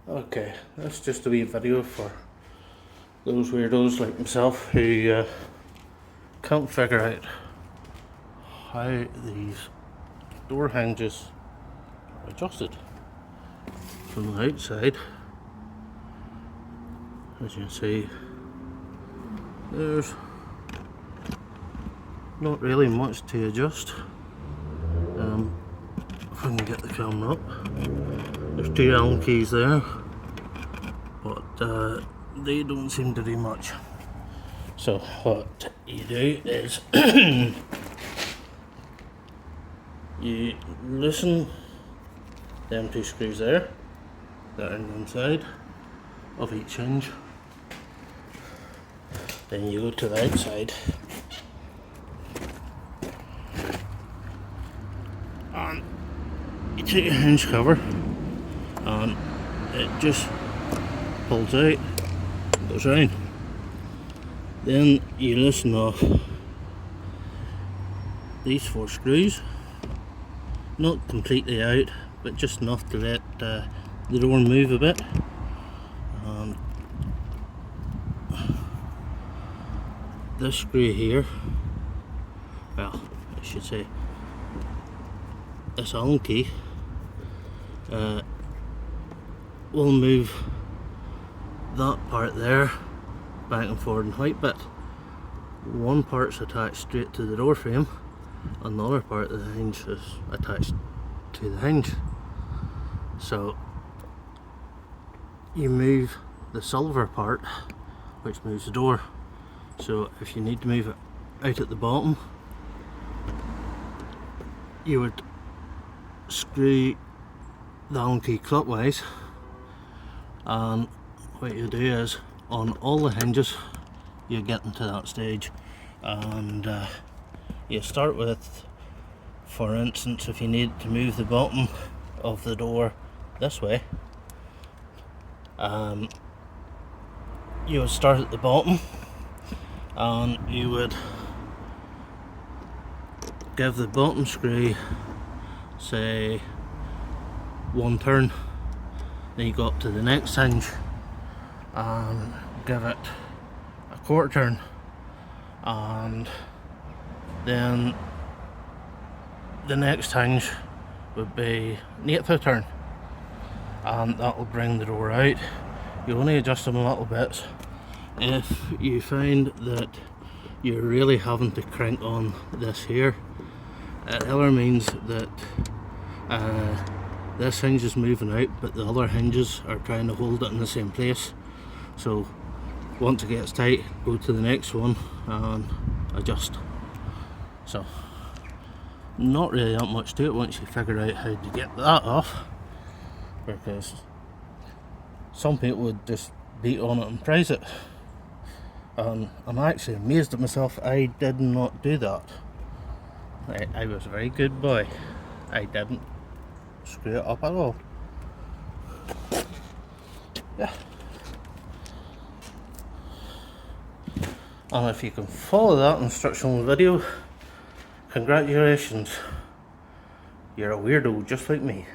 Okay, that's just a wee video for those weirdos like myself who can't figure out how these door hinges are adjusted from the outside. As you can see, there's not really much to adjust. If I can get the camera up, there's two Allen keys there, but they don't seem to do much. So what you do is you loosen them two screws there that are on the inside of each hinge. Then you go to the outside and you take your hinge cover and it just pulls out and goes round. Then you loosen off these four screws, not completely out but just enough to let the door move a bit. This screw here, well, I should say this Allen key will move that part there back and forward and quite a bit. One part's attached straight to the door frame and the other part of the hinge is attached to the hinge. So you move the silver part, which moves the door. So if you need to move it out at the bottom, you would screw the Allen key clockwise, and what you do is on all the hinges you get into that stage, and you start with, for instance, if you need to move the bottom of the door this way, you would start at the bottom and you would give the bottom screw, say, one turn. Then you go up to the next hinge and give it a quarter turn, and then the next hinge would be an eighth of a turn, and that will bring the door out. You only adjust them a little bit if you find that you're really having to crank on this here. It either means that this hinge is moving out but the other hinges are trying to hold it in the same place. So once it gets tight, go to the next one and adjust. So not really that much to it once you figure out how to get that off, because some people would just beat on it and prise it. And I'm actually amazed at myself, I did not do that. I was a very good boy. I didn't screw it up at all. Yeah. And if you can follow that instructional video, congratulations. You're a weirdo just like me.